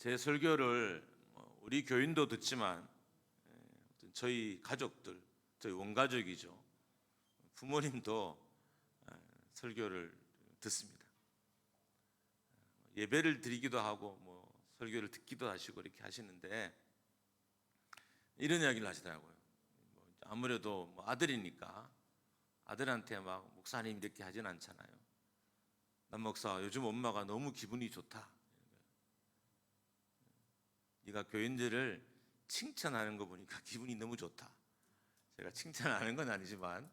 제 설교를 우리 교인도 듣지만 저희 가족들, 저희 원가족이죠. 부모님도 설교를 듣습니다. 예배를 드리기도 하고 설교를 듣기도 하시고 이렇게 하시는데 이런 이야기를 하시더라고요. 아무래도 아들이니까 아들한테 막 목사님 이렇게 하진 않잖아요. 남 목사, 요즘 엄마가 너무 기분이 좋다. 네가 교인들을 칭찬하는 거 보니까 기분이 너무 좋다. 제가 칭찬하는 건 아니지만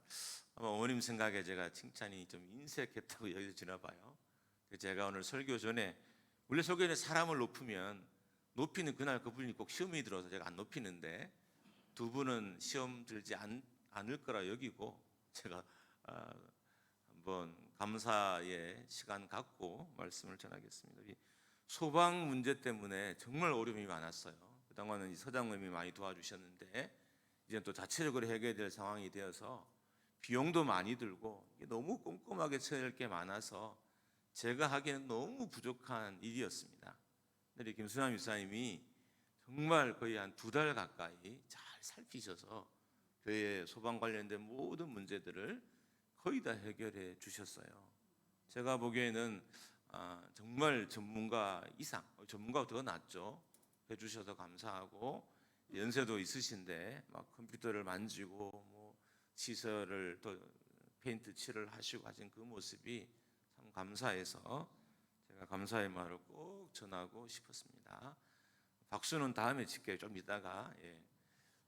아마 어머님 생각에 제가 칭찬이 좀 인색했다고 여겨지나 봐요. 제가 오늘 설교 전에, 원래 설교 전에 사람을 높이면 높이는 그날 그분이 꼭 시험이 들어서 제가 안 높이는데 두 분은 시험 들지 않을 거라 여기고 제가 한번 감사의 시간 갖고 말씀을 전하겠습니다. 소방 문제 때문에 정말 어려움이 많았어요. 그동안은 서장님이 많이 도와주셨는데 이제 또 자체적으로 해결될 상황이 되어서 비용도 많이 들고 너무 꼼꼼하게 처리할 게 많아서 제가 하기에는 너무 부족한 일이었습니다. 근데 김수남 목사님이 정말 거의 한 2달 가까이 잘 살피셔서 교회 소방 관련된 모든 문제들을 거의 다 해결해 주셨어요. 제가 보기에는 정말 전문가 이상, 전문가가 더 낫죠. 해주셔서 감사하고, 연세도 있으신데 막 컴퓨터를 만지고 시설을 또 페인트 칠을 하시고 하신 그 모습이 참 감사해서 제가 감사의 말을 꼭 전하고 싶었습니다. 박수는 다음에 칠게요. 좀 이따가.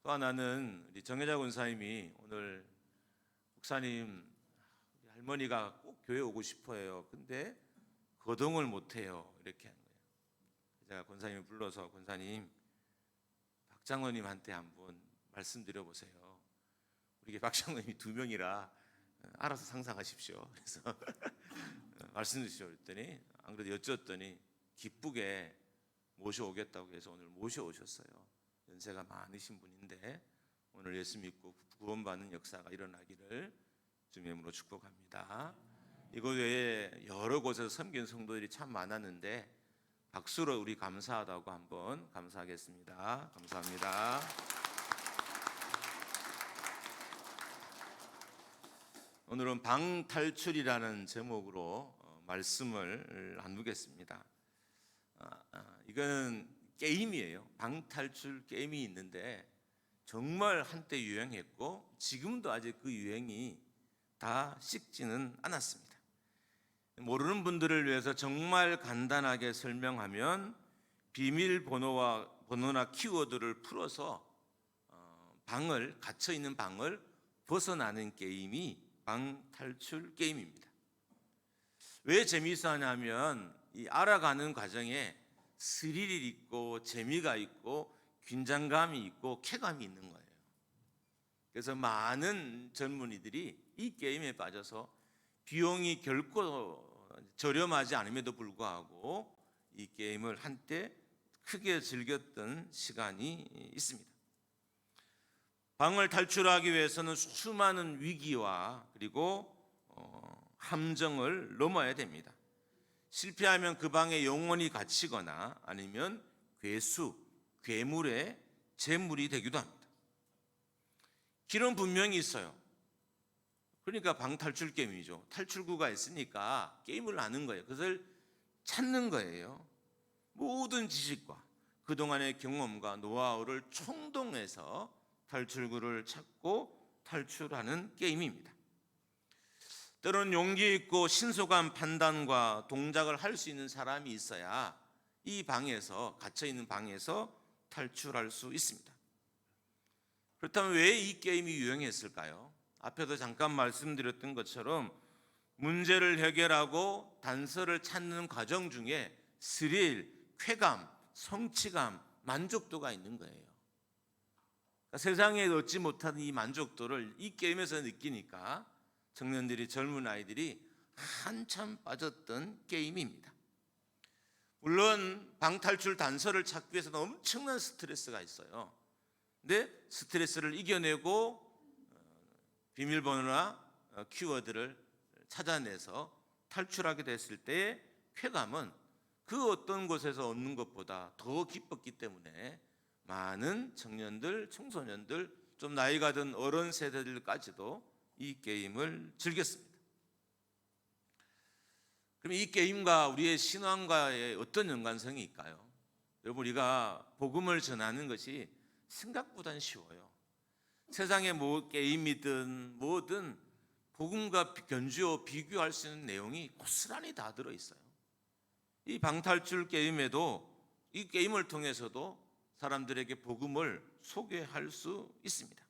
또 하나는 우리 정혜자 권사님이 오늘 목사님, 할머니가 꼭 교회 오고 싶어요. 근데 거동을 못해요. 이렇게 한 거예요. 제가 권사님을 불러서 권사님, 박장로님한테 한번 말씀드려보세요. 우리 박장로님이 2명이라 알아서 상상하십시오. 그래서 말씀드리시오 그랬더니 안 그래도 여쭈었더니 기쁘게 모셔오겠다고 해서 오늘 모셔오셨어요. 연세가 많으신 분인데 오늘 예수 믿고 구원받는 역사가 일어나기를 주님의 이름으로 축복합니다. 이곳 외에 여러 곳에서 섬긴 성도들이 참 많았는데 박수로 우리 감사하다고 한번 감사하겠습니다. 감사합니다. 오늘은 방탈출이라는 제목으로 말씀을 나누겠습니다. 이거는 게임이에요. 방탈출 게임이 있는데 정말 한때 유행했고 지금도 아직 그 유행이 다 식지는 않았습니다. 모르는 분들을 위해서 정말 간단하게 설명하면 비밀번호나 키워드를 풀어서 갇혀 있는 방을 벗어나는 게임이 방탈출 게임입니다. 왜 재미있어 하냐면 이 알아가는 과정에 스릴이 있고 재미가 있고 긴장감이 있고 쾌감이 있는 거예요. 그래서 많은 젊은이들이 이 게임에 빠져서 비용이 결코 저렴하지 않음에도 불구하고 이 게임을 한때 크게 즐겼던 시간이 있습니다. 방을 탈출하기 위해서는 수많은 위기와 그리고 함정을 넘어야 됩니다. 실패하면 그 방에 영원히 갇히거나 아니면 괴물의 제물이 되기도 합니다. 길은 분명히 있어요. 그러니까 방탈출 게임이죠. 탈출구가 있으니까 게임을 하는 거예요. 그것을 찾는 거예요. 모든 지식과 그동안의 경험과 노하우를 총동해서 탈출구를 찾고 탈출하는 게임입니다. 때로는 용기 있고 신속한 판단과 동작을 할 수 있는 사람이 있어야 이 방에서, 갇혀있는 방에서 탈출할 수 있습니다. 그렇다면 왜 이 게임이 유행했을까요? 앞에서 잠깐 말씀드렸던 것처럼 문제를 해결하고 단서를 찾는 과정 중에 스릴, 쾌감, 성취감, 만족도가 있는 거예요. 그러니까 세상에 얻지 못하는 이 만족도를 이 게임에서 느끼니까 청년들이, 젊은 아이들이 한참 빠졌던 게임입니다. 물론 방탈출 단서를 찾기 위해서는 엄청난 스트레스가 있어요. 근데 스트레스를 이겨내고 비밀번호나 키워드를 찾아내서 탈출하게 됐을 때의 쾌감은 그 어떤 곳에서 얻는 것보다 더 기뻤기 때문에 많은 청년들, 청소년들, 좀 나이가 든 어른 세대들까지도 이 게임을 즐겼습니다. 그럼 이 게임과 우리의 신앙과의 어떤 연관성이 있을까요? 여러분, 우리가 복음을 전하는 것이 생각보다는 쉬워요. 세상에 뭐 게임이든 뭐든 복음과 견주어 비교할 수 있는 내용이 고스란히 다 들어있어요. 이 방탈출 게임에도 이 게임을 통해서도 사람들에게 복음을 소개할 수 있습니다.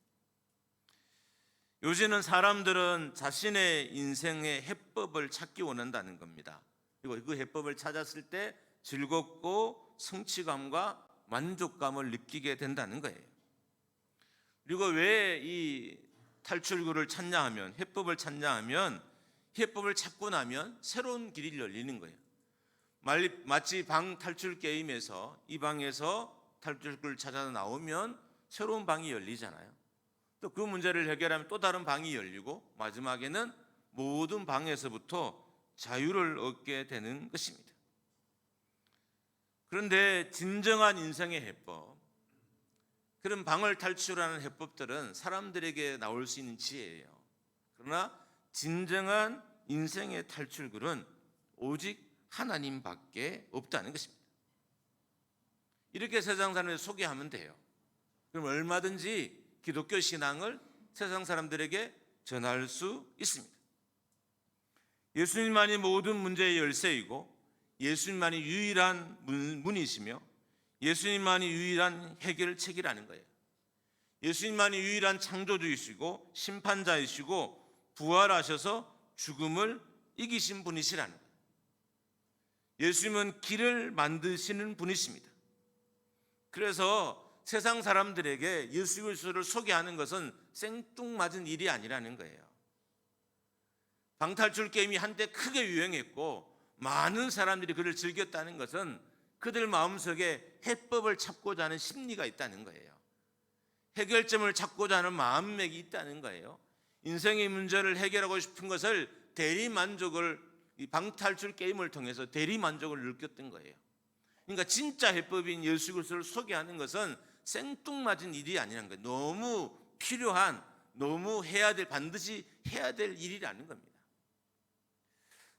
요새는 사람들은 자신의 인생의 해법을 찾기 원한다는 겁니다. 그리고 그 해법을 찾았을 때 즐겁고 성취감과 만족감을 느끼게 된다는 거예요. 그리고 왜 이 탈출구를 찾냐 하면, 해법을 찾냐 하면, 해법을 찾고 나면 새로운 길이 열리는 거예요. 마치 방 탈출 게임에서 이 방에서 탈출구를 찾아 나오면 새로운 방이 열리잖아요. 또 그 문제를 해결하면 또 다른 방이 열리고 마지막에는 모든 방에서부터 자유를 얻게 되는 것입니다. 그런데 진정한 인생의 해법, 그런 방을 탈출하는 해법들은 사람들에게 나올 수 있는 지혜예요. 그러나 진정한 인생의 탈출구는 오직 하나님밖에 없다는 것입니다. 이렇게 세상 사람들에 소개하면 돼요. 그럼 얼마든지 기독교 신앙을 세상 사람들에게 전할 수 있습니다. 예수님만이 모든 문제의 열쇠이고 예수님만이 유일한 문이시며 예수님만이 유일한 해결책이라는 거예요. 예수님만이 유일한 창조주이시고 심판자이시고 부활하셔서 죽음을 이기신 분이시라는 거예요. 예수님은 길을 만드시는 분이십니다. 그래서 세상 사람들에게 예수 그리스도를 소개하는 것은 생뚱맞은 일이 아니라는 거예요. 방탈출 게임이 한때 크게 유행했고 많은 사람들이 그를 즐겼다는 것은 그들 마음속에 해법을 찾고자 하는 심리가 있다는 거예요. 해결점을 찾고자 하는 마음맥이 있다는 거예요. 인생의 문제를 해결하고 싶은 것을 이 방탈출 게임을 통해서 대리만족을 느꼈던 거예요. 그러니까 진짜 해법인 예수 그리스도를 소개하는 것은 생뚱맞은 일이 아니라는 거예요. 너무 필요한, 너무 반드시 해야 될 일이라는 겁니다.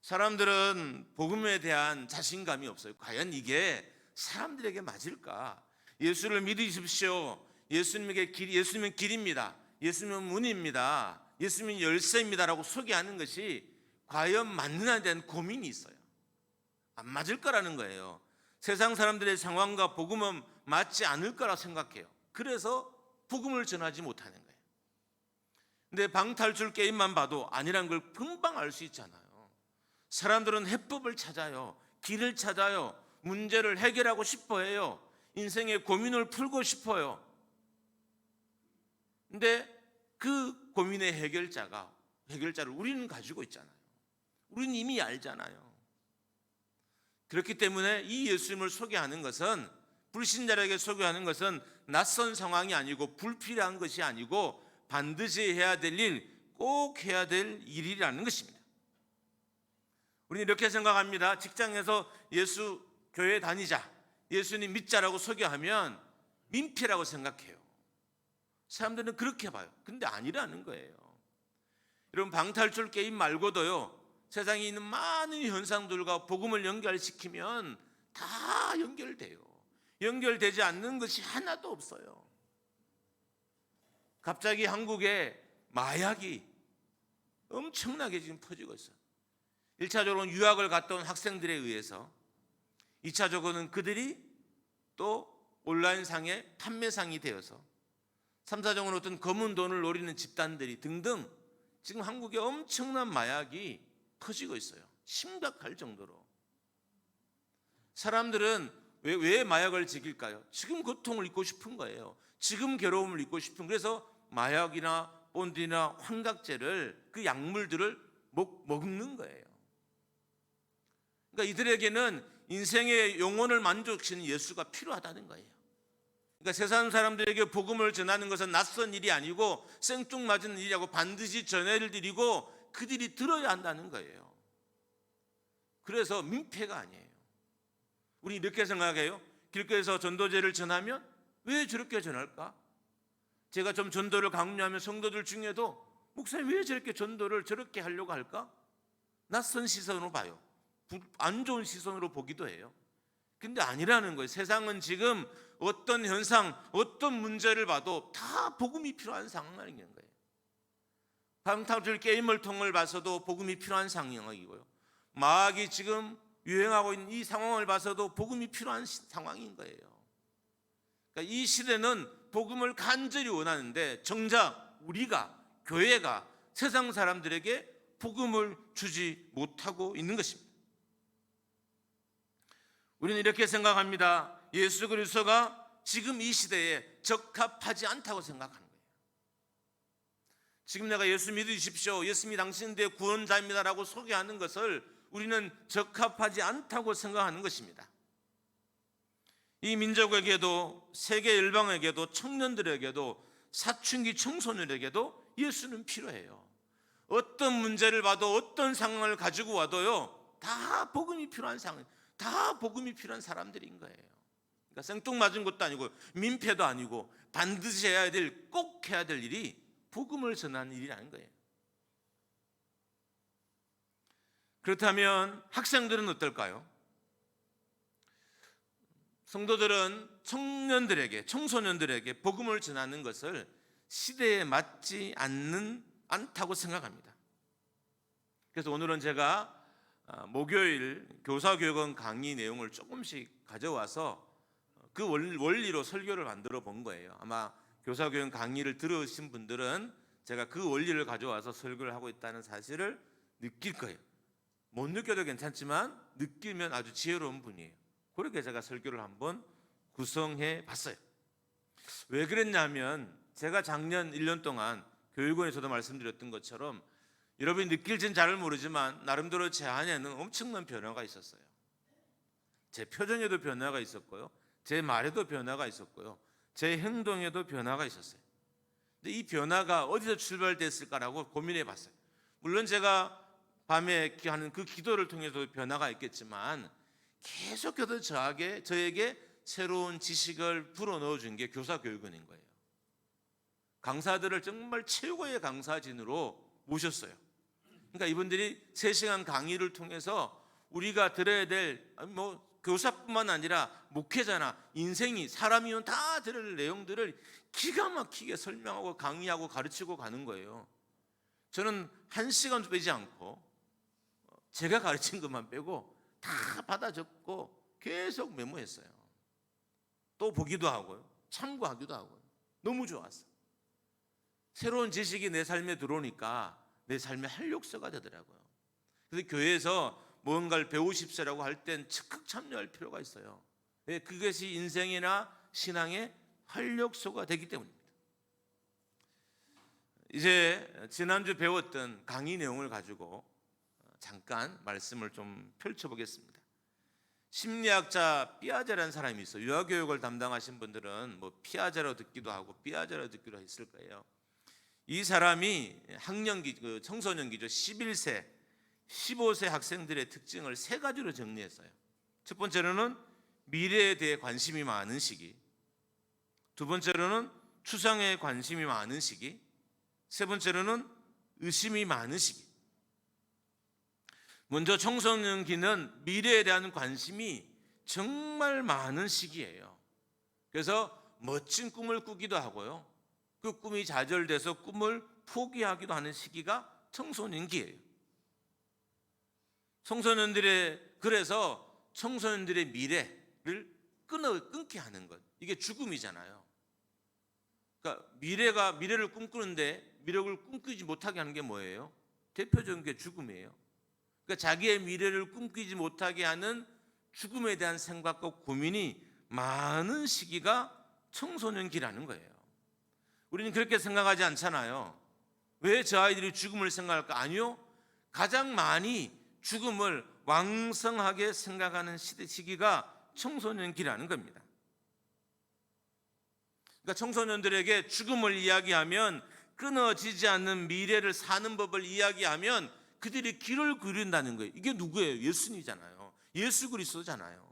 사람들은 복음에 대한 자신감이 없어요. 과연 이게 사람들에게 맞을까? 예수를 믿으십시오. 예수님은 길입니다. 예수님은 문입니다. 예수님은 열쇠입니다라고 소개하는 것이 과연 맞느냐에 대한 고민이 있어요. 안 맞을 거라는 거예요. 세상 사람들의 상황과 복음은 맞지 않을 거라 생각해요. 그래서 복음을 전하지 못하는 거예요. 근데 방탈출 게임만 봐도 아니란 걸 금방 알 수 있잖아요. 사람들은 해법을 찾아요. 길을 찾아요. 문제를 해결하고 싶어 해요. 인생의 고민을 풀고 싶어요. 근데 그 고민의 해결자를 우리는 가지고 있잖아요. 우리는 이미 알잖아요. 그렇기 때문에 이 예수님을 소개하는 것은, 불신자에게 소개하는 것은 낯선 상황이 아니고 불필요한 것이 아니고 반드시 해야 될 일, 꼭 해야 될 일이라는 것입니다. 우리는 이렇게 생각합니다. 직장에서 예수 교회 다니자, 예수님 믿자라고 소개하면 민폐라고 생각해요. 사람들은 그렇게 봐요. 근데 아니라는 거예요. 여러분, 방탈출 게임 말고도요, 세상에 있는 많은 현상들과 복음을 연결시키면 다 연결돼요. 연결되지 않는 것이 하나도 없어요. 갑자기 한국에 마약이 엄청나게 지금 퍼지고 있어요. 1차적으로는 유학을 갔다 온 학생들에 의해서, 2차적으로는 그들이 또 온라인상의 판매상이 되어서, 3차적으로는 어떤 검은 돈을 노리는 집단들이 등등 지금 한국에 엄청난 마약이 퍼지고 있어요. 심각할 정도로. 사람들은 왜 마약을 즐길까요? 지금 고통을 잊고 싶은 거예요. 지금 괴로움을 잊고 싶은, 그래서 마약이나 본드나 환각제를, 그 약물들을 먹는 거예요. 그러니까 이들에게는 인생의 영혼을 만족시키는 예수가 필요하다는 거예요. 그러니까 세상 사람들에게 복음을 전하는 것은 낯선 일이 아니고 생뚱맞은 일이라고 반드시 전해를 드리고 그들이 들어야 한다는 거예요. 그래서 민폐가 아니에요. 우리 이렇게 생각해요. 길거리에서 전도제를 전하면 왜 저렇게 전할까? 제가 좀 전도를 강요하면 성도들 중에도 목사님 왜 저렇게 전도를 저렇게 하려고 할까? 낯선 시선으로 봐요. 안 좋은 시선으로 보기도 해요. 근데 아니라는 거예요. 세상은 지금 어떤 현상, 어떤 문제를 봐도 다 복음이 필요한 상황인 거예요. 방탕줄 게임을 통을 봐서도 복음이 필요한 상황이고요. 마약이 지금 유행하고 있는 이 상황을 봐서도 복음이 필요한 상황인 거예요. 그러니까 이 시대는 복음을 간절히 원하는데 정작 우리가, 교회가 세상 사람들에게 복음을 주지 못하고 있는 것입니다. 우리는 이렇게 생각합니다. 예수 그리스도가 지금 이 시대에 적합하지 않다고 생각하는 거예요. 지금 내가 예수 믿으십시오, 예수님이 당신들의 구원자입니다라고 소개하는 것을 우리는 적합하지 않다고 생각하는 것입니다. 이 민족에게도 세계 열방에게도 청년들에게도 사춘기 청소년에게도 예수는 필요해요. 어떤 문제를 봐도 어떤 상황을 가지고 와도요, 다 복음이 필요한 상황, 다 복음이 필요한 사람들인 거예요. 그러니까 생뚱맞은 것도 아니고 민폐도 아니고 반드시 해야 될, 꼭 해야 될 일이 복음을 전하는 일이라는 거예요. 그렇다면 학생들은 어떨까요? 성도들은 청년들에게, 청소년들에게 복음을 전하는 것을 시대에 맞지 않다고 생각합니다. 그래서 오늘은 제가 목요일 교사교육원 강의 내용을 조금씩 가져와서 그 원리로 설교를 만들어 본 거예요. 아마 교사교육원 강의를 들으신 분들은 제가 그 원리를 가져와서 설교를 하고 있다는 사실을 느낄 거예요. 못 느껴도 괜찮지만 느끼면 아주 지혜로운 분이에요. 그렇게 제가 설교를 한번 구성해 봤어요. 왜 그랬냐면 제가 작년 1년 동안 교육원에서도 말씀드렸던 것처럼 여러분이 느낄지는 잘 모르지만 나름대로 제 안에는 엄청난 변화가 있었어요. 제 표정에도 변화가 있었고요, 제 말에도 변화가 있었고요, 제 행동에도 변화가 있었어요. 근데 이 변화가 어디서 출발됐을까라고 고민해 봤어요. 물론 제가 밤에 하는 그 기도를 통해서 변화가 있겠지만 계속해서 저에게 새로운 지식을 불어넣어 준 게 교사교육원인 거예요. 강사들을 정말 최고의 강사진으로 모셨어요. 그러니까 이분들이 3시간 강의를 통해서 우리가 들어야 될, 교사뿐만 아니라 목회자나 인생이, 사람이면 다 들을 내용들을 기가 막히게 설명하고 강의하고 가르치고 가는 거예요. 저는 1시간도 빼지 않고 제가 가르친 것만 빼고 다 받아 적고 계속 메모했어요. 또 보기도 하고요, 참고하기도 하고요. 너무 좋았어요. 새로운 지식이 내 삶에 들어오니까 내 삶의 활력소가 되더라고요. 그래서 교회에서 무언가를 배우십시오라고 할 땐 적극 참여할 필요가 있어요. 그것이 인생이나 신앙의 활력소가 되기 때문입니다. 이제 지난주 배웠던 강의 내용을 가지고 잠깐 말씀을 좀 펼쳐보겠습니다. 심리학자 삐아제라는 사람이 있어요. 유아교육을 담당하신 분들은 피아제로 듣기도 하고 삐아제로 듣기도 했을 거예요. 이 사람이 학년기, 청소년기죠. 11세, 15세 학생들의 특징을 3가지로 정리했어요. 첫 번째로는 미래에 대해 관심이 많은 시기, 두 번째로는 추상에 관심이 많은 시기, 세 번째로는 의심이 많은 시기. 먼저 청소년기는 미래에 대한 관심이 정말 많은 시기예요. 그래서 멋진 꿈을 꾸기도 하고요, 그 꿈이 좌절돼서 꿈을 포기하기도 하는 시기가 청소년기예요. 그래서 청소년들의 미래를 끊게 하는 것, 이게 죽음이잖아요. 그러니까 미래를 꿈꾸는데 미래를 꿈꾸지 못하게 하는 게 뭐예요? 대표적인 게 죽음이에요. 그러니까 자기의 미래를 꿈꾸지 못하게 하는 죽음에 대한 생각과 고민이 많은 시기가 청소년기라는 거예요. 우리는 그렇게 생각하지 않잖아요. 왜 저 아이들이 죽음을 생각할까? 아니요, 가장 많이 죽음을 왕성하게 생각하는 시기가 청소년기라는 겁니다. 그러니까 청소년들에게 죽음을 이야기하면, 끊어지지 않는 미래를 사는 법을 이야기하면 그들이 길을 그린다는 거예요. 이게 누구예요? 예수님이잖아요. 예수 그리스도잖아요.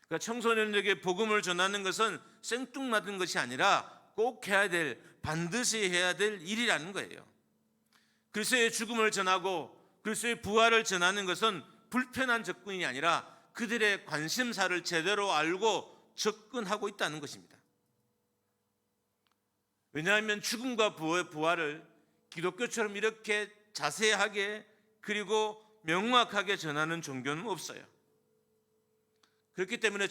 그러니까 청소년에게 복음을 전하는 것은 생뚱맞은 것이 아니라 꼭 해야 될, 반드시 해야 될 일이라는 거예요. 그리스도의 죽음을 전하고 그리스도의 부활을 전하는 것은 불편한 접근이 아니라 그들의 관심사를 제대로 알고 접근하고 있다는 것입니다. 왜냐하면 죽음과 부활을 기독교처럼 이렇게 자세하게 그리고 명확하게 전하는 종교는 없어요. 그렇기 때문에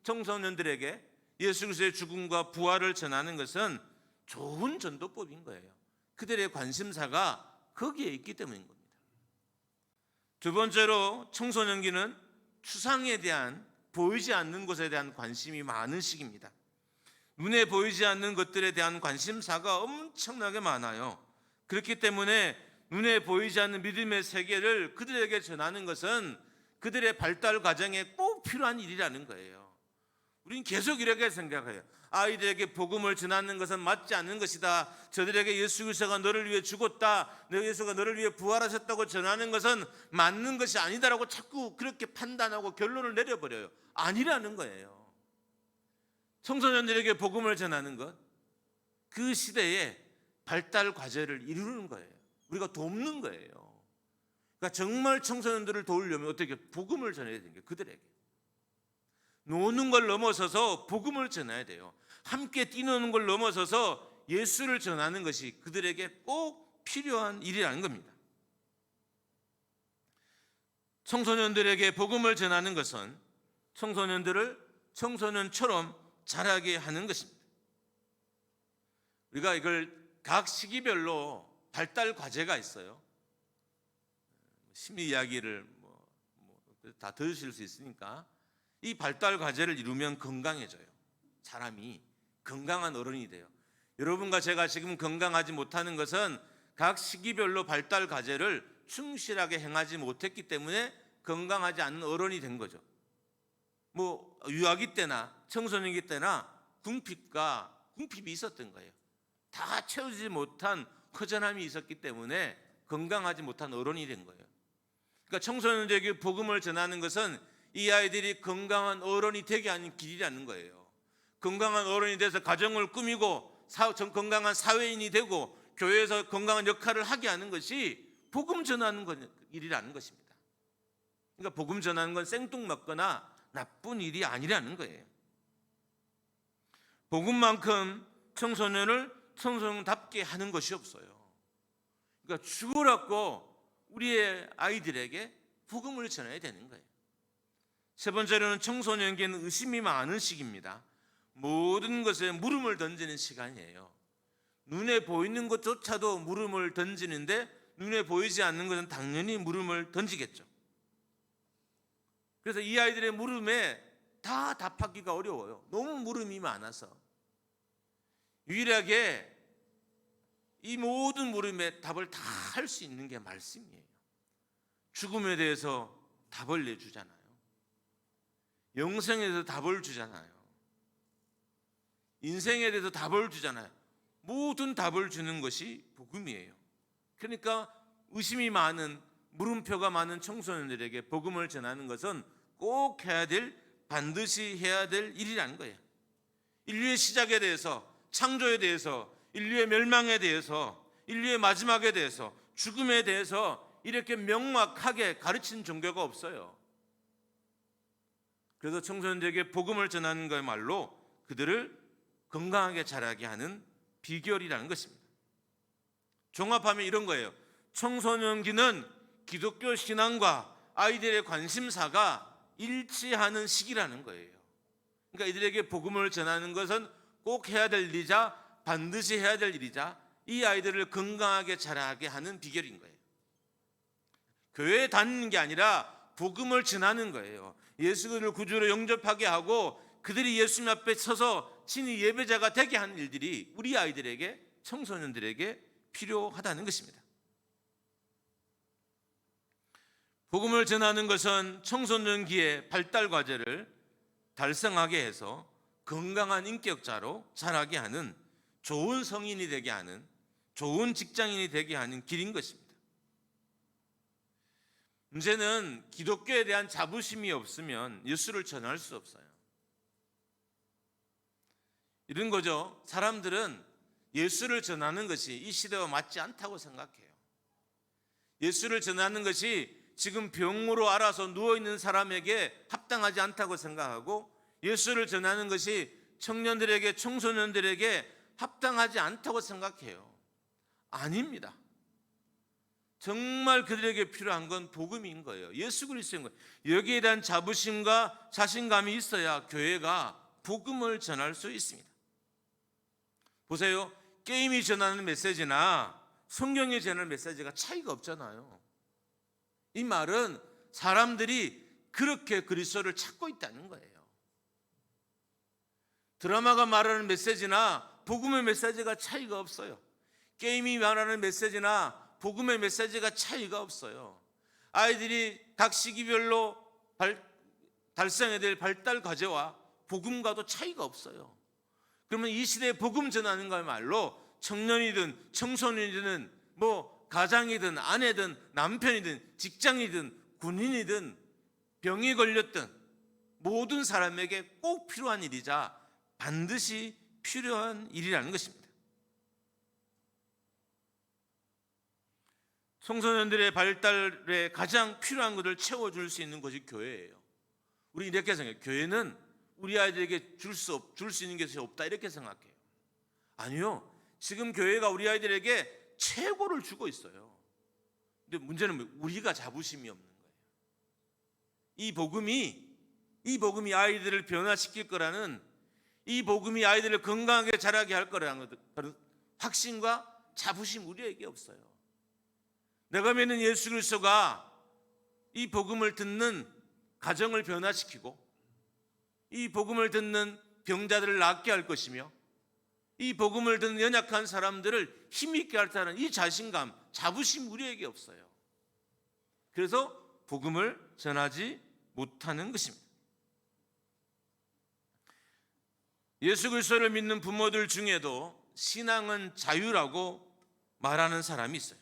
청소년들에게 예수 그리스도의 죽음과 부활을 전하는 것은 좋은 전도법인 거예요. 그들의 관심사가 거기에 있기 때문인 겁니다. 두 번째로 청소년기는 추상에 대한, 보이지 않는 것에 대한 관심이 많은 시기입니다. 눈에 보이지 않는 것들에 대한 관심사가 엄청나게 많아요. 그렇기 때문에 눈에 보이지 않는 믿음의 세계를 그들에게 전하는 것은 그들의 발달 과정에 꼭 필요한 일이라는 거예요. 우리는 계속 이렇게 생각해요. 아이들에게 복음을 전하는 것은 맞지 않는 것이다. 저들에게 예수 그리스도가 너를 위해 죽었다, 예수가 너를 위해 부활하셨다고 전하는 것은 맞는 것이 아니다라고 자꾸 그렇게 판단하고 결론을 내려버려요. 아니라는 거예요. 청소년들에게 복음을 전하는 것, 그 시대의 발달 과제를 이루는 거예요. 우리가 돕는 거예요. 그러니까 정말 청소년들을 도우려면 어떻게 복음을 전해야 되는 거예요. 그들에게 노는 걸 넘어서서 복음을 전해야 돼요. 함께 뛰노는 걸 넘어서서 예수를 전하는 것이 그들에게 꼭 필요한 일이라는 겁니다. 청소년들에게 복음을 전하는 것은 청소년들을 청소년처럼 자라게 하는 것입니다. 우리가 이걸 각 시기별로 발달 과제가 있어요. 심리 이야기를 다 들으실 수 있으니까 이 발달 과제를 이루면 건강해져요. 사람이 건강한 어른이 돼요. 여러분과 제가 지금 건강하지 못하는 것은 각 시기별로 발달 과제를 충실하게 행하지 못했기 때문에 건강하지 않은 어른이 된 거죠. 유아기 때나 청소년기 때나 궁핍이 있었던 거예요. 다 채우지 못한 허전함이 있었기 때문에 건강하지 못한 어른이 된 거예요. 그러니까 청소년들에게 복음을 전하는 것은 이 아이들이 건강한 어른이 되게 하는 길이라는 거예요. 건강한 어른이 돼서 가정을 꾸미고 건강한 사회인이 되고 교회에서 건강한 역할을 하게 하는 것이 복음 전하는 일이라는 것입니다. 그러니까 복음 전하는 건 생뚱맞거나 나쁜 일이 아니라는 거예요. 복음만큼 청소년을 청소년답게 하는 것이 없어요. 그러니까 죽으라고 우리의 아이들에게 복음을 전해야 되는 거예요. 세 번째로는 청소년기는 의심이 많은 시기입니다. 모든 것에 물음을 던지는 시간이에요. 눈에 보이는 것조차도 물음을 던지는데 눈에 보이지 않는 것은 당연히 물음을 던지겠죠. 그래서 이 아이들의 물음에 다 답하기가 어려워요. 너무 물음이 많아서. 유일하게 이 모든 물음에 답을 다 할 수 있는 게 말씀이에요. 죽음에 대해서 답을 내주잖아요. 영생에 대해서 답을 주잖아요. 인생에 대해서 답을 주잖아요. 모든 답을 주는 것이 복음이에요. 그러니까 의심이 많은, 물음표가 많은 청소년들에게 복음을 전하는 것은 꼭 해야 될, 반드시 해야 될 일이라는 거예요. 인류의 시작에 대해서, 창조에 대해서, 인류의 멸망에 대해서, 인류의 마지막에 대해서, 죽음에 대해서 이렇게 명확하게 가르친 종교가 없어요. 그래서 청소년들에게 복음을 전하는 것야말로 그들을 건강하게 자라게 하는 비결이라는 것입니다. 종합하면 이런 거예요. 청소년기는 기독교 신앙과 아이들의 관심사가 일치하는 시기라는 거예요. 그러니까 이들에게 복음을 전하는 것은 꼭 해야 될 일이자 반드시 해야 될 일이자 이 아이들을 건강하게 자라게 하는 비결인 거예요. 교회에 다니는 게 아니라 복음을 전하는 거예요. 예수를 구주로 영접하게 하고 그들이 예수님 앞에 서서 친히 예배자가 되게 하는 일들이 우리 아이들에게, 청소년들에게 필요하다는 것입니다. 복음을 전하는 것은 청소년기의 발달 과제를 달성하게 해서 건강한 인격자로 자라게 하는, 좋은 성인이 되게 하는, 좋은 직장인이 되게 하는 길인 것입니다. 문제는 기독교에 대한 자부심이 없으면 예수를 전할 수 없어요. 이런 거죠. 사람들은 예수를 전하는 것이 이 시대와 맞지 않다고 생각해요. 예수를 전하는 것이 지금 병으로 알아서 누워있는 사람에게 합당하지 않다고 생각하고, 예수를 전하는 것이 청년들에게, 청소년들에게 합당하지 않다고 생각해요. 아닙니다. 정말 그들에게 필요한 건 복음인 거예요. 예수 그리스도인 거예요. 여기에 대한 자부심과 자신감이 있어야 교회가 복음을 전할 수 있습니다. 보세요. 게임이 전하는 메시지나 성경이 전하는 메시지가 차이가 없잖아요. 이 말은 사람들이 그렇게 그리스도를 찾고 있다는 거예요. 드라마가 말하는 메시지나 복음의 메시지가 차이가 없어요. 게임이 말하는 메시지나 복음의 메시지가 차이가 없어요. 아이들이 각 시기별로 달성해야 될 발달 과제와 복음과도 차이가 없어요. 그러면 이 시대에 복음 전하는 거야말로 청년이든 청소년이든 가장이든 아내든 남편이든 직장이든 군인이든 병이 걸렸든 모든 사람에게 꼭 필요한 일이자 반드시 필요한 일이라는 것입니다. 청소년들의 발달에 가장 필요한 것을 채워줄 수 있는 것이 교회예요. 우리 이렇게 생각해요. 교회는 우리 아이들에게 줄 수 있는 것이 없다 이렇게 생각해요. 아니요. 지금 교회가 우리 아이들에게 최고를 주고 있어요. 근데 문제는 우리가 자부심이 없는 거예요. 이 복음이 아이들을 변화시킬 거라는, 이 복음이 아이들을 건강하게 자라게 할 거라는 확신과 자부심 우리에게 없어요. 내가 믿는 예수 그리스도가 이 복음을 듣는 가정을 변화시키고 이 복음을 듣는 병자들을 낫게 할 것이며 이 복음을 듣는 연약한 사람들을 힘있게 할 이 자신감, 자부심 우리에게 없어요. 그래서 복음을 전하지 못하는 것입니다. 예수 그리스도를 믿는 부모들 중에도 신앙은 자유라고 말하는 사람이 있어요.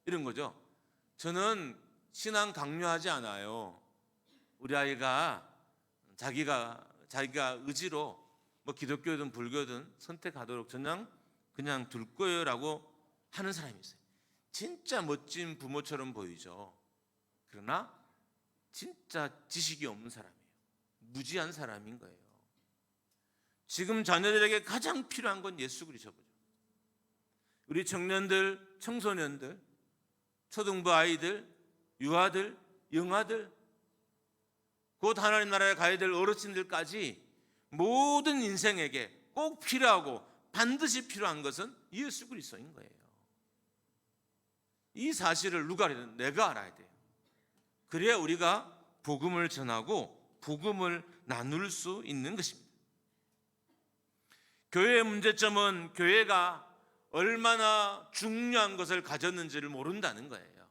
이런 거죠. 저는 신앙 강요하지 않아요. 우리 아이가 자기가 의지로 기독교든 불교든 선택하도록 그냥 둘 거예요라고 하는 사람이 있어요. 진짜 멋진 부모처럼 보이죠. 그러나 진짜 지식이 없는 사람이에요. 무지한 사람인 거예요. 지금 자녀들에게 가장 필요한 건 예수 그리스도죠. 우리 청년들, 청소년들, 초등부 아이들, 유아들, 영아들, 곧 하나님 나라에 가야 될 어르신들까지 모든 인생에게 꼭 필요하고 반드시 필요한 것은 예수 그리스도인 거예요. 이 사실을 누가 알아야 돼요? 내가 알아야 돼요. 그래야 우리가 복음을 전하고 복음을 나눌 수 있는 것입니다. 교회의 문제점은 교회가 얼마나 중요한 것을 가졌는지를 모른다는 거예요.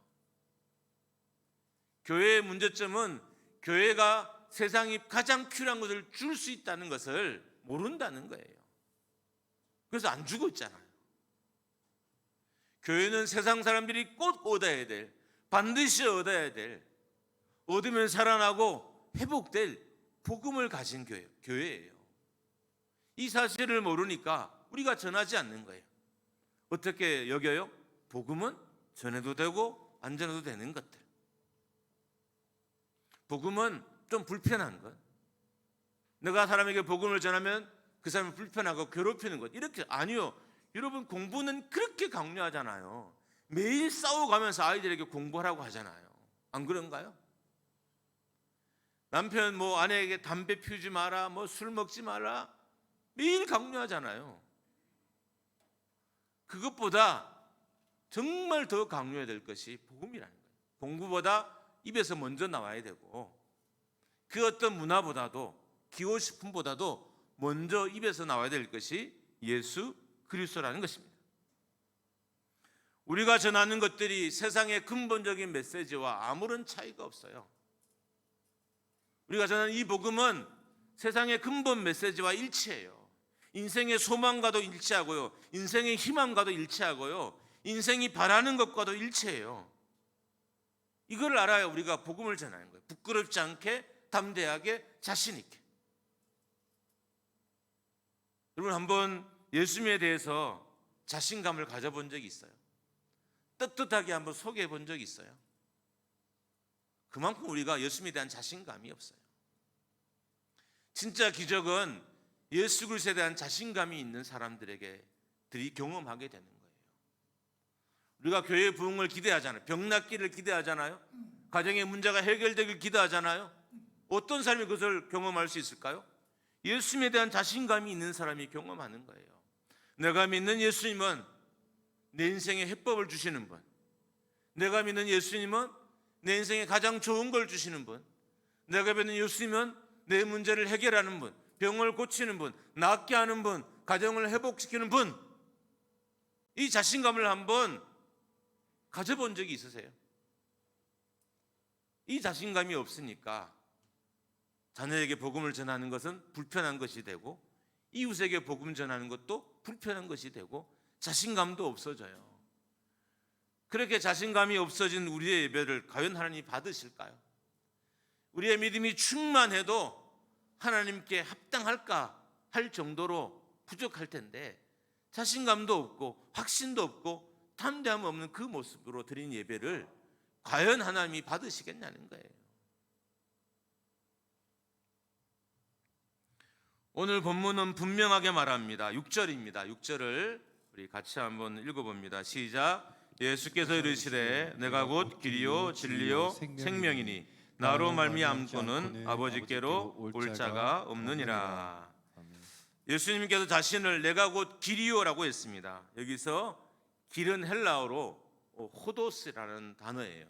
교회의 문제점은 교회가 세상이 가장 필요한 것을 줄 수 있다는 것을 모른다는 거예요. 그래서 안 주고 있잖아요. 교회는 세상 사람들이 꼭 얻어야 될, 반드시 얻어야 될, 얻으면 살아나고 회복될 복음을 가진 교회예요. 이 사실을 모르니까 우리가 전하지 않는 거예요. 어떻게 여겨요? 복음은 전해도 되고 안 전해도 되는 것들. 복음은 좀 불편한 것. 내가 사람에게 복음을 전하면 그 사람이 불편하고 괴롭히는 것. 이렇게 아니요. 여러분 공부는 그렇게 강요하잖아요. 매일 싸워가면서 아이들에게 공부하라고 하잖아요. 안 그런가요? 남편 아내에게 담배 피우지 마라, 술 먹지 마라 매일 강요하잖아요. 그것보다 정말 더 강요해야 될 것이 복음이라는 거예요. 공부보다 입에서 먼저 나와야 되고 그 어떤 문화보다도 기호식품보다도 먼저 입에서 나와야 될 것이 예수 그리스도라는 것입니다. 우리가 전하는 것들이 세상의 근본적인 메시지와 아무런 차이가 없어요. 우리가 전하는 이 복음은 세상의 근본 메시지와 일치해요. 인생의 소망과도 일치하고요. 인생의 희망과도 일치하고요. 인생이 바라는 것과도 일치해요. 이걸 알아야 우리가 복음을 전하는 거예요. 부끄럽지 않게, 담대하게, 자신 있게. 여러분, 한번 예수님에 대해서 자신감을 가져본 적이 있어요? 떳떳하게 한번 소개해 본 적이 있어요? 그만큼 우리가 예수님에 대한 자신감이 없어요. 진짜 기적은 예수 그리스도에 대한 자신감이 있는 사람들에게 들이 경험하게 되는 거예요. 우리가 교회의 부흥을 기대하잖아요. 병 낫기를 기대하잖아요. 가정의 문제가 해결되길 기대하잖아요. 어떤 사람이 그것을 경험할 수 있을까요? 예수님에 대한 자신감이 있는 사람이 경험하는 거예요. 내가 믿는 예수님은 내 인생에 해법을 주시는 분, 내가 믿는 예수님은 내 인생에 가장 좋은 걸 주시는 분, 내가 믿는 예수님은 내 문제를 해결하는 분, 병을 고치는 분, 낫게 하는 분, 가정을 회복시키는 분. 이 자신감을 한번 가져본 적이 있으세요? 이 자신감이 없으니까 자녀에게 복음을 전하는 것은 불편한 것이 되고, 이웃에게 복음 전하는 것도 불편한 것이 되고, 자신감도 없어져요. 그렇게 자신감이 없어진 우리의 예배를 과연 하나님이 받으실까요? 우리의 믿음이 충만해도 하나님께 합당할까 할 정도로 부족할 텐데, 자신감도 없고 확신도 없고 담대함 없는 그 모습으로 드린 예배를 과연 하나님이 받으시겠냐는 거예요. 오늘 본문은 분명하게 말합니다. 6절입니다. 6절을 우리 같이 한번 읽어봅니다. 시작. 예수께서 이르시되 내가 곧 길이요 진리요 생명이니 나로 말미암고는 아버지께로 올 자가 없느니라. 예수님께서 자신을 내가 곧 길이요라고 했습니다. 여기서 길은 헬라어로 호도스라는 단어예요.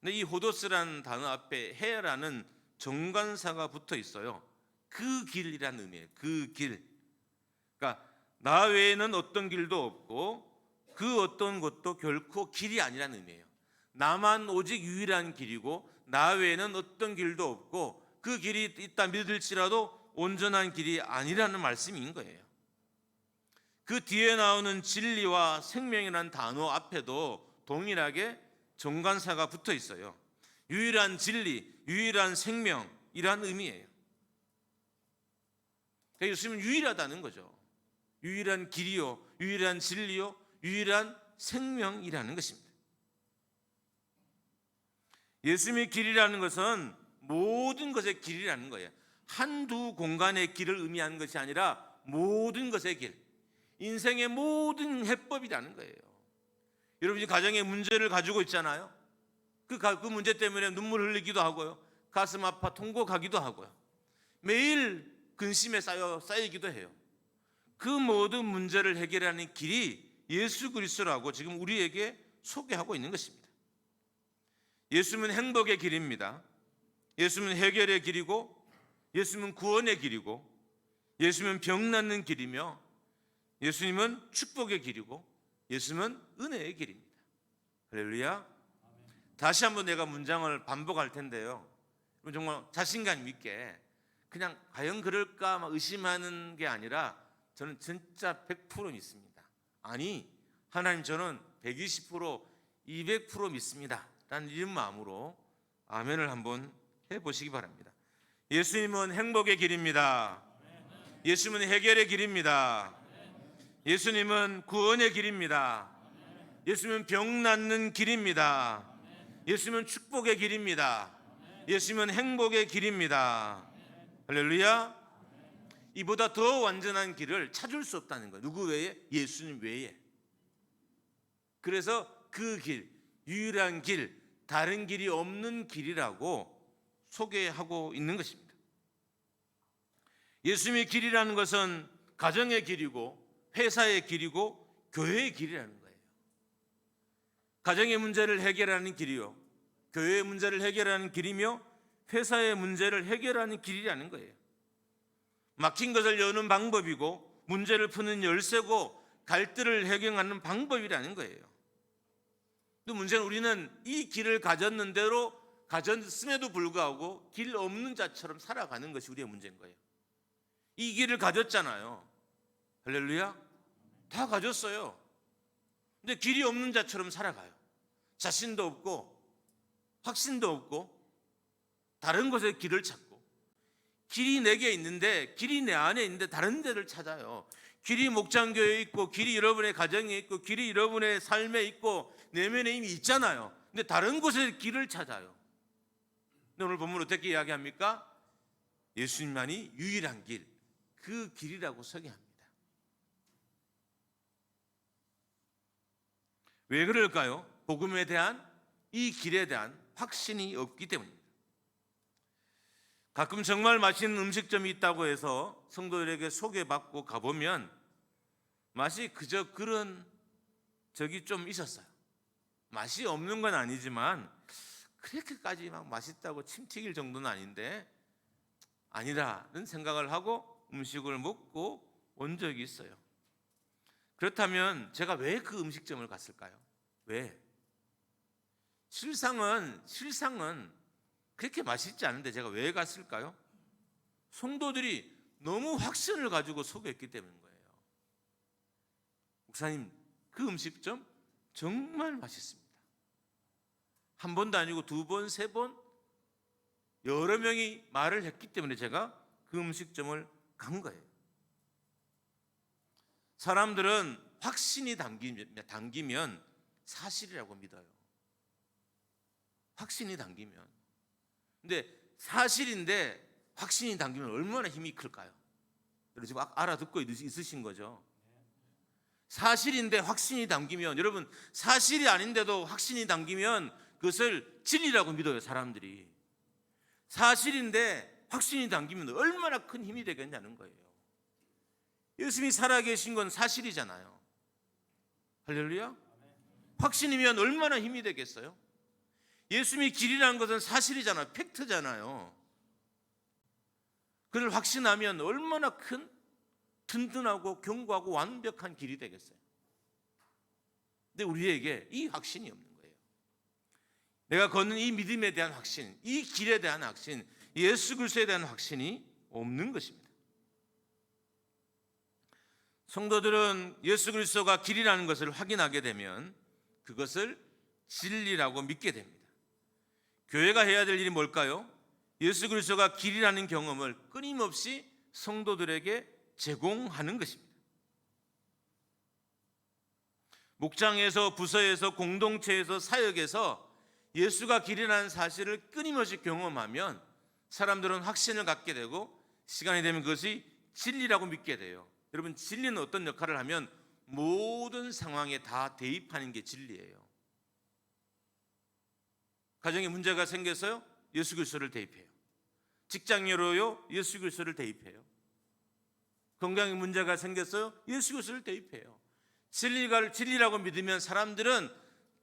근데 이 호도스라는 단어 앞에 해라는 정관사가 붙어 있어요. 그 길이라는 의미예요. 그 길. 그러니까 나 외에는 어떤 길도 없고 그 어떤 것도 결코 길이 아니라는 의미예요. 나만 오직 유일한 길이고 나 외에는 어떤 길도 없고 그 길이 있다 믿을지라도 온전한 길이 아니라는 말씀인 거예요. 그 뒤에 나오는 진리와 생명이라는 단어 앞에도 동일하게 정관사가 붙어 있어요. 유일한 진리, 유일한 생명이라는 의미예요. 그러니까 예수님은 유일하다는 거죠. 유일한 길이요, 유일한 진리요, 유일한 생명이라는 것입니다. 예수님의 길이라는 것은 모든 것의 길이라는 거예요. 한두 공간의 길을 의미하는 것이 아니라 모든 것의 길, 인생의 모든 해법이라는 거예요. 여러분이 가정의 문제를 가지고 있잖아요. 그 문제 때문에 눈물 흘리기도 하고요, 가슴 아파 통곡하기도 하고요, 매일 근심에 쌓이기도 해요. 그 모든 문제를 해결하는 길이 예수 그리스도라고 지금 우리에게 소개하고 있는 것입니다. 예수님은 행복의 길입니다. 예수님은 해결의 길이고, 예수님은 구원의 길이고, 예수님은 병 낫는 길이며, 예수님은 축복의 길이고, 예수님은 은혜의 길입니다. 할렐루야. 다시 한번 내가 문장을 반복할 텐데요, 정말 자신감 있게 그냥 과연 그럴까 의심하는 게 아니라 저는 진짜 100% 믿습니다. 아니, 하나님 저는 120%, 200% 믿습니다 라는 이런 마음으로 아멘을 한번 해보시기 바랍니다. 예수님은 행복의 길입니다. 예수님은 해결의 길입니다. 예수님은 구원의 길입니다. 예수님은 병 낫는 길입니다. 예수님은 축복의 길입니다. 예수님은 행복의 길입니다. 할렐루야. 이보다 더 완전한 길을 찾을 수 없다는 거예요. 누구 외에? 예수님 외에. 그래서 그 길, 유일한 길, 다른 길이 없는 길이라고 소개하고 있는 것입니다. 예수님의 길이라는 것은 가정의 길이고, 회사의 길이고, 교회의 길이라는 거예요. 가정의 문제를 해결하는 길이요, 교회의 문제를 해결하는 길이며, 회사의 문제를 해결하는 길이라는 거예요. 막힌 것을 여는 방법이고, 문제를 푸는 열쇠고, 갈등을 해결하는 방법이라는 거예요. 또 문제는 우리는 이 길을 가졌음에도 불구하고 길 없는 자처럼 살아가는 것이 우리의 문제인 거예요. 이 길을 가졌잖아요. 할렐루야. 다 가졌어요. 근데 길이 없는 자처럼 살아가요. 자신도 없고 확신도 없고 다른 곳에 길을 찾고, 길이 내게 있는데, 길이 내 안에 있는데 다른 데를 찾아요. 길이 목장교회에 있고, 길이 여러분의 가정에 있고, 길이 여러분의 삶에 있고, 내면에 이미 있잖아요. 근데 다른 곳에 길을 찾아요. 근데 오늘 본문 어떻게 이야기합니까? 예수님만이 유일한 길, 그 길이라고 소개합니다. 왜 그럴까요? 복음에 대한, 이 길에 대한 확신이 없기 때문입니다. 가끔 정말 맛있는 음식점이 있다고 해서 성도들에게 소개받고 가보면 맛이 그저 그런 적이 좀 있었어요. 맛이 없는 건 아니지만 그렇게까지 막 맛있다고 침 튀길 정도는 아닌데, 아니라는 생각을 하고 음식을 먹고 온 적이 있어요. 그렇다면 제가 왜 그 음식점을 갔을까요? 왜? 실상은 그렇게 맛있지 않은데 제가 왜 갔을까요? 성도들이 너무 확신을 가지고 소개했기 때문인 거예요. 목사님, 그 음식점 정말 맛있습니다. 한 번도 아니고 두 번, 세 번 여러 명이 말을 했기 때문에 제가 그 음식점을 간 거예요. 사람들은 확신이 담기면 사실이라고 믿어요. 확신이 담기면. 근데 사실인데 확신이 담기면 얼마나 힘이 클까요? 여러분 지금 알아듣고 있으신 거죠? 사실인데 확신이 담기면, 여러분 사실이 아닌데도 확신이 담기면 그것을 진리라고 믿어요, 사람들이. 사실인데 확신이 담기면 얼마나 큰 힘이 되겠냐는 거예요. 예수님이 살아계신 건 사실이잖아요. 할렐루야. 확신이면 얼마나 힘이 되겠어요? 예수님이 길이라는 것은 사실이잖아요. 팩트잖아요. 그걸 확신하면 얼마나 큰 든든하고 견고하고 완벽한 길이 되겠어요. 근데 우리에게 이 확신이 없는 거예요. 내가 걷는 이 믿음에 대한 확신, 이 길에 대한 확신, 예수 그리스도에 대한 확신이 없는 것입니다. 성도들은 예수 그리스도가 길이라는 것을 확인하게 되면 그것을 진리라고 믿게 됩니다. 교회가 해야 될 일이 뭘까요? 예수 그리스도가 길이라는 경험을 끊임없이 성도들에게 제공하는 것입니다. 목장에서, 부서에서, 공동체에서, 사역에서 예수가 길이라는 사실을 끊임없이 경험하면 사람들은 확신을 갖게 되고 시간이 되면 그것이 진리라고 믿게 돼요. 여러분, 진리는 어떤 역할을 하면 모든 상황에 다 대입하는 게 진리예요. 가정에 문제가 생겨서요, 예수 그리스도를 대입해요. 직장으로요, 예수 그리스도를 대입해요. 건강에 문제가 생겼어요, 예수 그리스도를 대입해요. 진리라고 믿으면 사람들은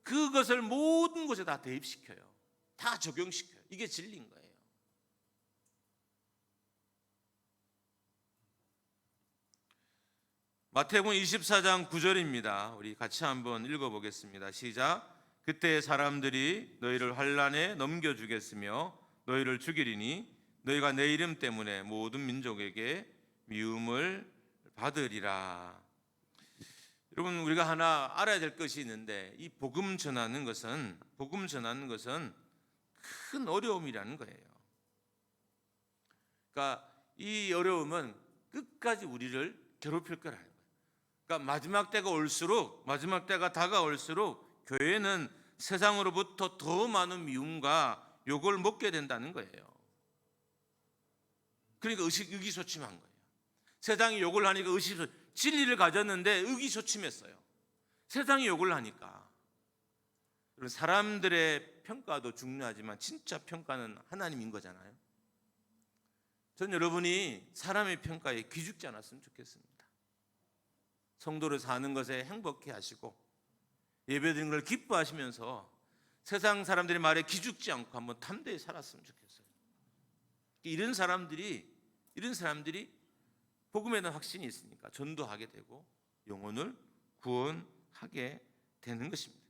그것을 모든 곳에 다 대입시켜요. 다 적용시켜요. 이게 진리인 거예요. 마태복음 24장 9절입니다. 우리 같이 한번 읽어보겠습니다. 시작. 그때 사람들이 너희를 환난에 넘겨주겠으며 너희를 죽이리니 너희가 내 이름 때문에 모든 민족에게 미움을 받으리라. 여러분, 우리가 하나 알아야 될 것이 있는데, 이 복음 전하는 것은 큰 어려움이라는 거예요. 그러니까 이 어려움은 끝까지 우리를 괴롭힐 거라는 거예요. 그러니까 마지막 때가 다가올수록 교회는 세상으로부터 더 많은 미움과 욕을 먹게 된다는 거예요. 그러니까 의기소침한 거예요. 세상이 욕을 하니까 진리를 가졌는데 의기소침했어요. 세상이 욕을 하니까. 사람들의 평가도 중요하지만 진짜 평가는 하나님인 거잖아요. 전 여러분이 사람의 평가에 기죽지 않았으면 좋겠습니다. 성도로 사는 것에 행복해 하시고 예배드리는 걸 기뻐하시면서 세상 사람들의 말에 기죽지 않고 한번 담대히 살았으면 좋겠어요. 이런 사람들이 복음에 대한 확신이 있으니까 전도하게 되고 영혼을 구원하게 되는 것입니다.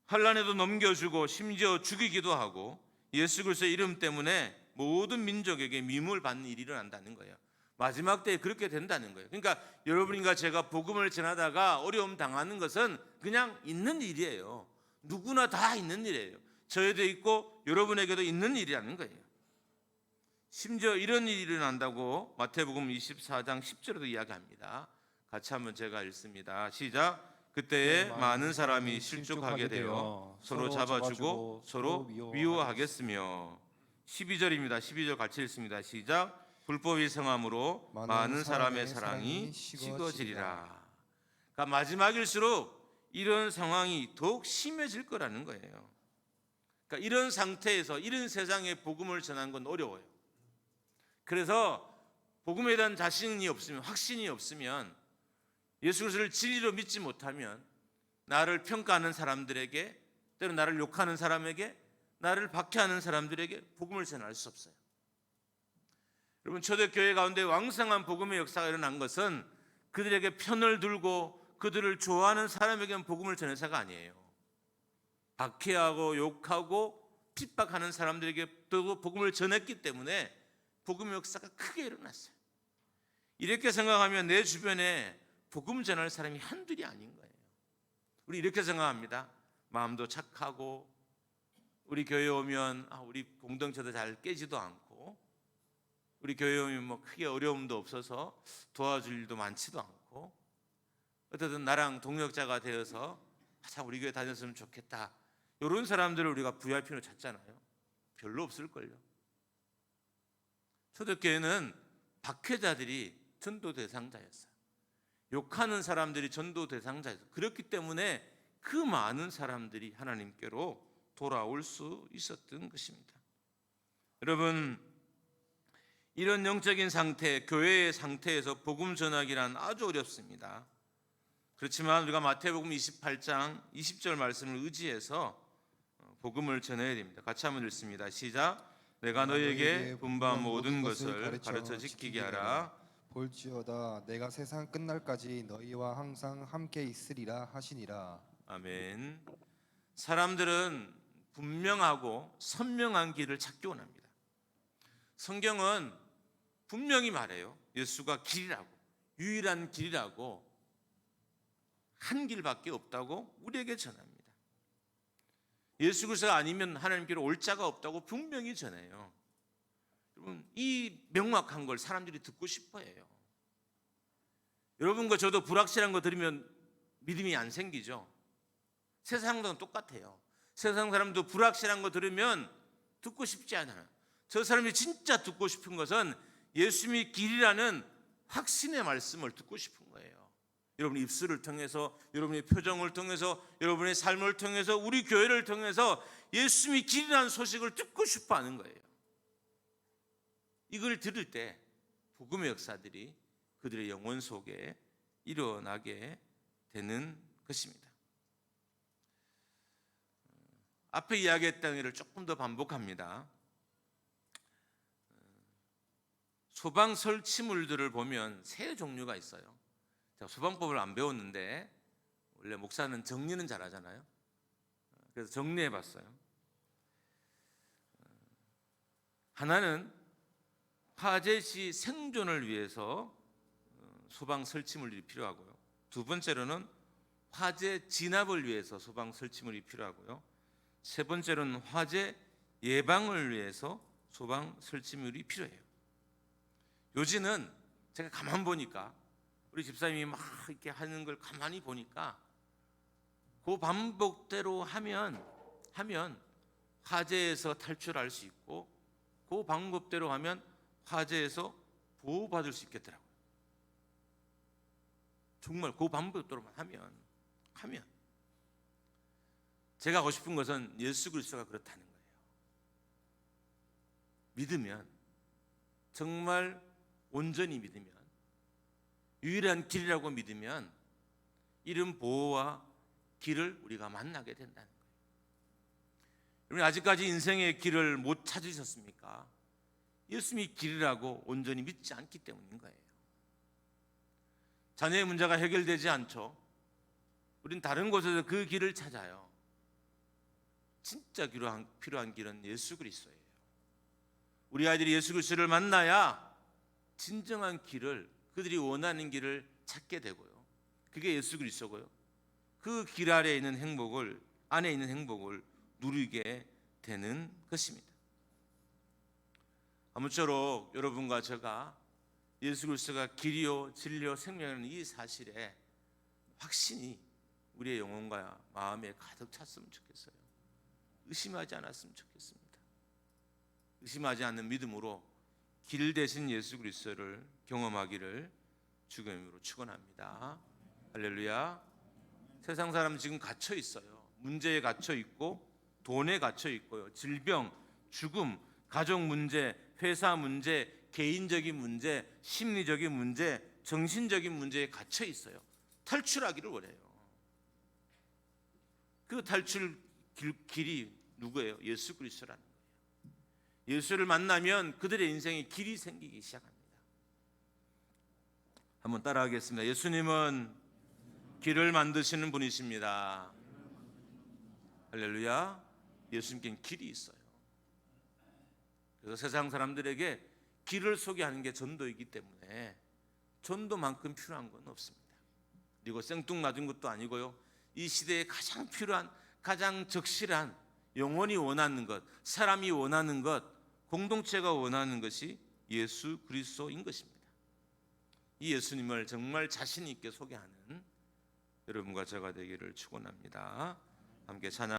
환난에도 넘겨주고 심지어 죽이기도 하고 예수 그리스도의 이름 때문에 모든 민족에게 미움을 받는 일이 일어난다는 거예요. 마지막 때에 그렇게 된다는 거예요. 그러니까 여러분과 제가 복음을 전하다가 어려움 당하는 것은 그냥 있는 일이에요. 누구나 다 있는 일이에요. 저에도 있고 여러분에게도 있는 일이라는 거예요. 심지어 이런 일이 일어난다고 마태복음 24장 10절에도 이야기합니다. 같이 한번 제가 읽습니다. 시작. 그때에 많은 사람이 실족하게 되어 서로 잡아주고 서로 미워하겠으며. 12절입니다. 12절 같이 읽습니다. 시작. 불법이 성함으로 많은 사람의 사랑이 식어지리라. 그러니까 마지막일수록 이런 상황이 더욱 심해질 거라는 거예요. 그러니까 이런 상태에서 이런 세상에 복음을 전하는 건 어려워요. 그래서 복음에 대한 자신이 없으면, 확신이 없으면, 예수 그리스도를 진리로 믿지 못하면 나를 평가하는 사람들에게, 때로 나를 욕하는 사람에게, 나를 박해하는 사람들에게 복음을 전할 수 없어요. 여러분, 초대교회 가운데 왕성한 복음의 역사가 일어난 것은 그들에게 편을 들고 그들을 좋아하는 사람에게는 복음을 전해서가 아니에요. 박해하고 욕하고 핍박하는 사람들에게 또 복음을 전했기 때문에 복음의 역사가 크게 일어났어요. 이렇게 생각하면 내 주변에 복음 전할 사람이 한둘이 아닌 거예요. 우리 이렇게 생각합니다. 마음도 착하고 우리 교회 오면 우리 공동체도 잘 깨지도 않고 우리 교회 오면 뭐 크게 어려움도 없어서 도와줄 일도 많지도 않고 어쨌든 나랑 동력자가 되어서 참 우리 교회 다녔으면 좋겠다. 이런 사람들을 우리가 VIP로 찾잖아요. 별로 없을걸요. 초대교회는 박해자들이 전도 대상자였어요. 욕하는 사람들이 전도 대상자였어요. 그렇기 때문에 그 많은 사람들이 하나님께로 돌아올 수 있었던 것입니다. 여러분, 이런 영적인 상태, 교회의 상태에서 복음 전하기란 아주 어렵습니다. 그렇지만 우리가 마태복음 28장 20절 말씀을 의지해서 복음을 전해야 됩니다. 같이 한번 읽습니다. 시작. 내가 너희에게 분부한 모든 것을 가르쳐 지키게 하라. 볼지어다 내가 세상 끝날까지 너희와 항상 함께 있으리라 하시니라. 아멘. 사람들은 분명하고 선명한 길을 찾기 원합니다. 성경은 분명히 말해요. 예수가 길이라고, 유일한 길이라고, 한 길밖에 없다고 우리에게 전합니다. 예수 그리스도가 아니면 하나님께로 올 자가 없다고 분명히 전해요. 여러분, 이 명확한 걸 사람들이 듣고 싶어해요. 여러분과 저도 불확실한 거 들으면 믿음이 안 생기죠. 세상도 똑같아요. 세상 사람도 불확실한 거 들으면 듣고 싶지 않아요. 저 사람이 진짜 듣고 싶은 것은 예수님이 길이라는 확신의 말씀을 듣고 싶은 거예요. 여러분의 입술을 통해서, 여러분의 표정을 통해서, 여러분의 삶을 통해서, 우리 교회를 통해서 예수님이 길이라는 소식을 듣고 싶어 하는 거예요. 이걸 들을 때 복음의 역사들이 그들의 영혼 속에 일어나게 되는 것입니다. 앞에 이야기했던 일을 조금 더 반복합니다. 소방 설치물들을 보면 세 종류가 있어요. 제가 소방법을 안 배웠는데 원래 목사는 정리는 잘하잖아요. 그래서 정리해봤어요. 하나는 화재 시 생존을 위해서 소방 설치물이 필요하고요. 두 번째로는 화재 진압을 위해서 소방 설치물이 필요하고요. 세 번째로는 화재 예방을 위해서 소방 설치물이 필요해요. 요지는 제가 가만 보니까 우리 집사님이 막 이렇게 하는 걸 가만히 보니까 그 방법대로 하면 화재에서 탈출할 수 있고 그 방법대로 하면 화재에서 보호받을 수 있겠더라고요. 정말 그 방법대로만 하면 제가 하고 싶은 것은 예수 그리스도가 그렇다는 거예요. 믿으면, 정말 온전히 믿으면, 유일한 길이라고 믿으면 이런 보호와 길을 우리가 만나게 된다는 거예요. 여러분, 아직까지 인생의 길을 못 찾으셨습니까? 예수님이 길이라고 온전히 믿지 않기 때문인 거예요. 자녀의 문제가 해결되지 않죠. 우린 다른 곳에서 그 길을 찾아요. 진짜 필요한 길은 예수 그리스도예요. 우리 아이들이 예수 그리스도를 만나야 진정한 길을, 그들이 원하는 길을 찾게 되고요. 그게 예수 그리스도고요. 그 길 아래에 있는 행복을 안에 있는 행복을 누리게 되는 것입니다. 아무쪼록 여러분과 제가 예수 그리스도가 길이요 진리요 생명이라는 이 사실에 확신이 우리의 영혼과 마음에 가득 찼으면 좋겠어요. 의심하지 않았으면 좋겠습니다. 의심하지 않는 믿음으로 길 대신 예수 그리스도를 경험하기를 주의 이름으로 축원합니다. 할렐루야. 세상 사람 지금 갇혀 있어요. 문제에 갇혀 있고 돈에 갇혀 있고요. 질병, 죽음, 가족 문제, 회사 문제, 개인적인 문제, 심리적인 문제, 정신적인 문제에 갇혀 있어요. 탈출하기를 원해요. 그 탈출 길이 누구예요? 예수 그리스도라는 거예요. 예수를 만나면 그들의 인생에 길이 생기기 시작합니다. 한번 따라하겠습니다. 예수님은 길을 만드시는 분이십니다. 할렐루야. 예수님께는 길이 있어요. 그래서 세상 사람들에게 길을 소개하는 게 전도이기 때문에 전도만큼 필요한 건 없습니다. 그리고 생뚱맞은 것도 아니고요. 이 시대에 가장 필요한, 가장 적실한, 영혼이 원하는 것, 사람이 원하는 것, 공동체가 원하는 것이 예수 그리스도인 것입니다. 이 예수님을 정말 자신 있게 소개하는 여러분과 제가 되기를 축원합니다. 함께 찬양